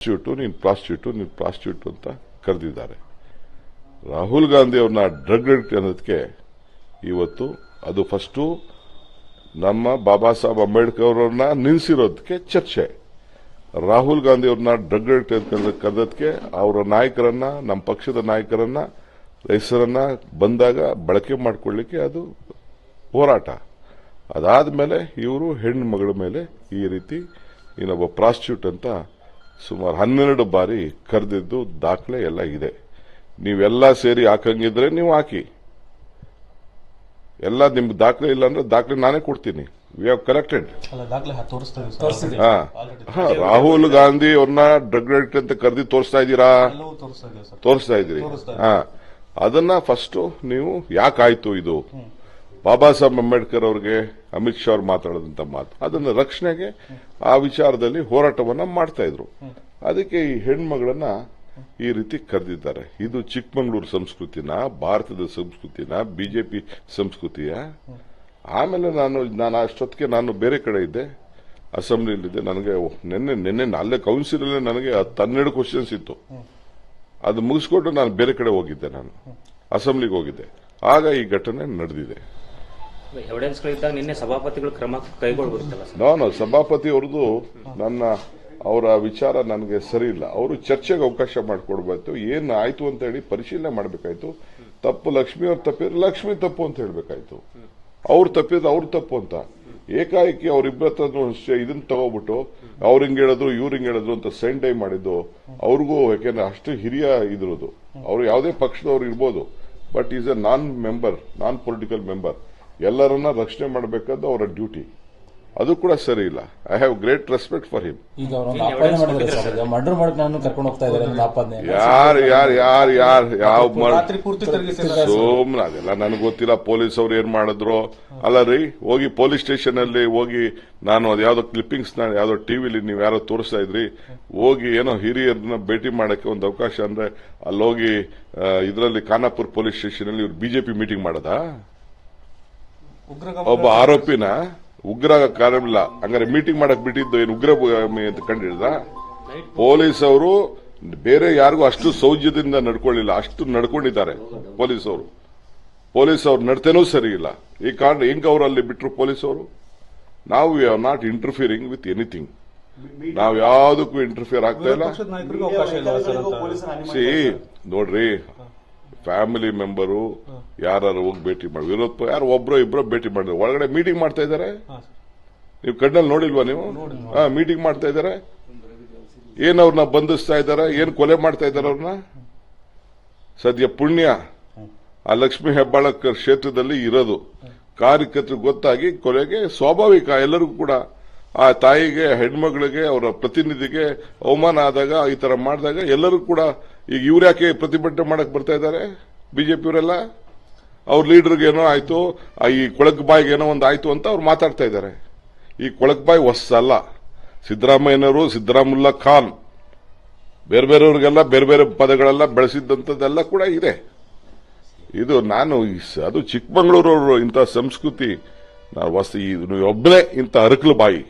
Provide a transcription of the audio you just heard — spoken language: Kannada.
ಪ್ರಾಸ್ಟಿಟ್ಯೂಟ್ ಅಂತ ಕರೆದಿದ್ದಾರೆ. ರಾಹುಲ್ ಗಾಂಧಿ ಅವ್ರನ್ನ ಡ್ರಗ್ ಅಡಿಕ್ಟ್ ಅನ್ನೋದಕ್ಕೆ ಇವತ್ತು ಅದು ಫಸ್ಟು ನಮ್ಮ ಬಾಬಾ ಸಾಹೇಬ್ ಅಂಬೇಡ್ಕರ್ ಅವರನ್ನ ನಿಲ್ಲಿಸಿರೋದಕ್ಕೆ ಚರ್ಚೆ. ರಾಹುಲ್ ಗಾಂಧಿ ಅವ್ರನ್ನ ಡ್ರಗ್ ಅಡಿಕ್ಟ್ ಅಂತ ಕರೆದಕ್ಕೆ ಅವರ ನಾಯಕರನ್ನ, ನಮ್ಮ ಪಕ್ಷದ ನಾಯಕರನ್ನ ಹೆಸರನ್ನ ಬಂದಾಗ ಬಳಕೆ ಮಾಡಿಕೊಳ್ಳಿಕ್ಕೆ ಅದು ಹೋರಾಟ. ಅದಾದ್ಮೇಲೆ ಇವರು ಹೆಣ್ಣು ಮಗಳ ಮೇಲೆ ಈ ರೀತಿ ಇನ್ನೊಬ್ಬ ಪ್ರಾಸ್ಟಿಟ್ಯೂಟ್ ಅಂತ ಸುಮಾರು 12 ಬಾರಿ ಕರೆದಿದ್ದು ದಾಖಲೆ ಎಲ್ಲ ಇದೆ. ನೀವೆಲ್ಲ ಸೇರಿ ಹಾಕಂಗಿದ್ರೆ ನೀವು ಹಾಕಿ. ಎಲ್ಲ ನಿಮ್ಗೆ ದಾಖಲೆ ಇಲ್ಲ ಅಂದ್ರೆ ದಾಖಲೆ ನಾನೇ ಕೊಡ್ತೀನಿ. We have collected. Rahul Gandhi ಅವ್ರನ್ನ ಡ್ರಗ್ ಅಡಿಕ್ಟ್ ಅಂತ ಕರೆದಿ ತೋರಿಸ್ತಾ ಇದ್ದೀರಾ? ತೋರಿಸ್ತಾ ಇದ್ದೀರಿ. ಅದನ್ನ ಫಸ್ಟ್ ನೀವು ಯಾಕಾಯ್ತು ಇದು? ಬಾಬಾ ಸಾಹೇಬ್ ಅಂಬೇಡ್ಕರ್ ಅವ್ರಿಗೆ ಅಮಿತ್ ಶಾ ಅವ್ರು ಮಾತಾಡಿದಂತ ಮಾತು, ಅದನ್ನ ರಕ್ಷಣೆಗೆ ಆ ವಿಚಾರದಲ್ಲಿ ಹೋರಾಟವನ್ನ ಮಾಡ್ತಾ ಇದ್ರು. ಅದಕ್ಕೆ ಈ ಹೆಣ್ಮಗಳನ್ನ ಈ ರೀತಿ ಕರೆದಿದ್ದಾರೆ. ಇದು ಚಿಕ್ಕಮಗಳೂರು ಸಂಸ್ಕೃತಿನ, ಭಾರತದ ಸಂಸ್ಕೃತಿನ, ಬಿಜೆಪಿ ಸಂಸ್ಕೃತಿಯ. ಆಮೇಲೆ ನಾನು ಅಷ್ಟೊತ್ತಿಗೆ ನಾನು ಬೇರೆ ಕಡೆ ಇದ್ದೆ, ಅಸೆಂಬ್ಲಿಯಲ್ಲಿದ್ದೆ. ನನಗೆ ನಿನ್ನೆ ಅಲ್ಲೇ ಕೌನ್ಸಿಲಲ್ಲೇ ನನಗೆ 12 ಕ್ವಶನ್ಸ್ ಇತ್ತು. ಅದು ಮುಗಿಸ್ಕೊಂಡು ನಾನು ಬೇರೆ ಕಡೆ ಹೋಗಿದ್ದೆ, ನಾನು ಅಸೆಂಬ್ಲಿಗೆ ಹೋಗಿದ್ದೆ. ಆಗ ಈ ಘಟನೆ ನಡೆದಿದೆ. ಎವಿಡೆನ್ಸ್ಗಳಿದ್ದಾಗ ನಿನ್ನೆ ಸಭಾಪತಿಗಳು ಕ್ರಮ ಕೈಗೊಳ್ಳಬೇಕಲ್ಲ? ನಾನು ಸಭಾಪತಿ ಅವ್ರದ್ದು ಅವರ ವಿಚಾರ ನನಗೆ ಸರಿ ಇಲ್ಲ. ಅವರು ಚರ್ಚೆಗೆ ಅವಕಾಶ ಮಾಡಿಕೊಡ್ಬೇಕು. ಏನು ಆಯ್ತು ಅಂತ ಹೇಳಿ ಪರಿಶೀಲನೆ ಮಾಡಬೇಕಾಯ್ತು. ತಪ್ಪು ಲಕ್ಷ್ಮಿ ಅವ್ರ ತಪ್ಪಿದ್ರೆ ಲಕ್ಷ್ಮಿ ತಪ್ಪು ಅಂತ ಹೇಳಬೇಕಾಯ್ತು. ಅವ್ರು ತಪ್ಪಿದ್ರೆ ಅವ್ರು ತಪ್ಪು ಅಂತ ಏಕಾಏಕಿ ಅವ್ರಿಬ್ಬರ ಇದನ್ನ ತಗೋಬಿಟ್ಟು ಅವ್ರು ಹಿಂಗ್ ಹೇಳಿದ್ರು ಇವ್ರು ಹಿಂಗ್ ಹೇಳಿದ್ರು ಅಂತ ಸೆಂಡ್ ಡೈ ಮಾಡಿದ್ದು ಅವ್ರಿಗೂ. ಯಾಕೆಂದ್ರೆ ಅಷ್ಟು ಹಿರಿಯ ಇದ್ರದು. ಅವ್ರು ಯಾವುದೇ ಪಕ್ಷದವ್ರು ಇರ್ಬೋದು, but is a non political member. ಎಲ್ಲರನ್ನ ರಕ್ಷಣೆ ಮಾಡಬೇಕಾದ ಅವರ ಡ್ಯೂಟಿ. ಅದು ಕೂಡ ಸರಿ ಇಲ್ಲ. I have great respect for him. ಸೋಮ್ನ ಅದೆಲ್ಲ ನನಗೆ ಗೊತ್ತಿಲ್ಲ. ಪೊಲೀಸ್ ಅವ್ರು ಏನ್ ಮಾಡಿದ್ರು ಅಲ್ಲ ರೀ. ಹೋಗಿ ಪೊಲೀಸ್ ಸ್ಟೇಷನ್ ಅಲ್ಲಿ ಹೋಗಿ, ನಾನು ಅದು ಯಾವ್ದೋ ಕ್ಲಿಪ್ಪಿಂಗ್ಸ್ ಯಾವ್ದೋ ಟಿವಿಲಿ ನೀವು ಯಾರೋ ತೋರಿಸ್ತಾ ಇದ್ರಿ, ಹೋಗಿ ಏನೋ ಹಿರಿಯರನ್ನ ಭೇಟಿ ಮಾಡಕ್ಕೆ ಒಂದು ಅವಕಾಶ ಅಂದ್ರೆ ಅಲ್ಲಿ ಹೋಗಿ ಇದರಲ್ಲಿ ಖಾನಾಪುರ್ ಪೊಲೀಸ್ ಸ್ಟೇಷನ್ ಅಲ್ಲಿ ಇವ್ರು ಬಿಜೆಪಿ ಮೀಟಿಂಗ್ ಮಾಡದ? ಒಬ್ಬ ಆರೋಪಿನ ಉಗ್ರ ಕಾರ್ಯವಿಲ್ಲ ಹಂಗಾರೆ ಮೀಟಿಂಗ್ ಮಾಡಕ್ ಬಿಟ್ಟಿದ್ದು ಏನು ಉಗ್ರ ಅಂತ ಕಂಡಿಡ್ದ? ಪೊಲೀಸ್ ಅವರು ಬೇರೆ ಯಾರಿಗೂ ಅಷ್ಟು ಸೌಜ್ಯದಿಂದ ನಡ್ಕೊಳ್ಳಿಲ್ಲ, ಅಷ್ಟು ನಡ್ಕೊಂಡಿದ್ದಾರೆ ಪೊಲೀಸ್ ಅವರು. ಪೊಲೀಸ್ ಅವ್ರ ನಡತೆನೂ ಸರಿ ಇಲ್ಲ. ಈ ಕಾರಣ ಹೆಂಗ್ ಅವರು ಅಲ್ಲಿ ಬಿಟ್ರು ಪೊಲೀಸ್ ಅವರು? ನಾವು we are not interfering with anything. ನಾವು ಯಾವುದಕ್ಕೂ ಇಂಟರ್ಫಿಯರ್ ಆಗ್ತಾ ಇಲ್ಲ. ನೋಡ್ರಿ, ಫ್ಯಾಮಿಲಿ ಮೆಂಬರು ಯಾರು ಹೋಗಿ ಭೇಟಿ ಮಾಡಿ, ವಿರೋಧ ಯಾರು ಒಬ್ರು ಇಬ್ರು ಭೇಟಿ ಮಾಡಿದ್ರು. ಒಳಗಡೆ ಮೀಟಿಂಗ್ ಮಾಡ್ತಾ ಇದ್ದಾರೆ. ನೀವು ಕಣ್ಣಲ್ಲಿ ನೋಡಿಲ್ವಾ? ನೀವು ಮೀಟಿಂಗ್ ಮಾಡ್ತಾ ಇದ್ದಾರೆ. ಏನ್ ಅವ್ರನ್ನ ಬಂಧಿಸ್ತಾ ಇದ್ದಾರೆ, ಏನ್ ಕೊಲೆ ಮಾಡ್ತಾ ಇದ್ದಾರೆ ಅವ್ರನ್ನ? ಸದ್ಯ ಪುಣ್ಯ ಆ ಲಕ್ಷ್ಮೀ ಹೆಬ್ಬಾಳಕರ್ ಕ್ಷೇತ್ರದಲ್ಲಿ ಇರೋದು. ಕಾರ್ಯಕರ್ತರಿಗೆ ಗೊತ್ತಾಗಿ ಕೊಲೆಗೆ ಸ್ವಾಭಾವಿಕ. ಎಲ್ಲರಿಗೂ ಕೂಡ ಆ ತಾಯಿಗೆ, ಹೆಣ್ಮಗಳಿಗೆ, ಅವರ ಪ್ರತಿನಿಧಿಗೆ ಅವಮಾನ ಆದಾಗ, ಈ ತರ ಮಾಡಿದಾಗ ಎಲ್ಲರೂ ಕೂಡ ಈಗ ಇವ್ರ್ಯಾಕೆ ಪ್ರತಿಭಟನೆ ಮಾಡಕ್ ಬರ್ತಾ ಇದ್ದಾರೆ? ಬಿಜೆಪಿಯವರೆಲ್ಲ ಅವ್ರ ಲೀಡರ್ಗೆ ಏನೋ ಆಯ್ತು, ಈ ಕೊಳಕ್ಬಾಯಿಗೆ ಏನೋ ಒಂದು ಆಯ್ತು ಅಂತ ಅವ್ರು ಮಾತಾಡ್ತಾ ಇದ್ದಾರೆ. ಈ ಕೊಳಕ್ಬಾಯಿ ಹೊಸಲ್ಲ. ಸಿದ್ದರಾಮಯ್ಯನವರು, ಸಿದ್ದರಾಮುಲ್ಲಾ ಖಾನ್, ಬೇರೆ ಬೇರೆಯವ್ರಿಗೆಲ್ಲ ಬೇರೆ ಬೇರೆ ಪದಗಳೆಲ್ಲ ಬೆಳೆಸಿದ್ದಂಥದ್ದೆಲ್ಲ ಕೂಡ ಇದೆ. ಇದು ಅದು ಚಿಕ್ಕಮಗಳೂರವರು ಇಂಥ ಸಂಸ್ಕೃತಿ ಒಬ್ಬನೇ ಇಂಥ ಅರಕಲು ಬಾಯಿ.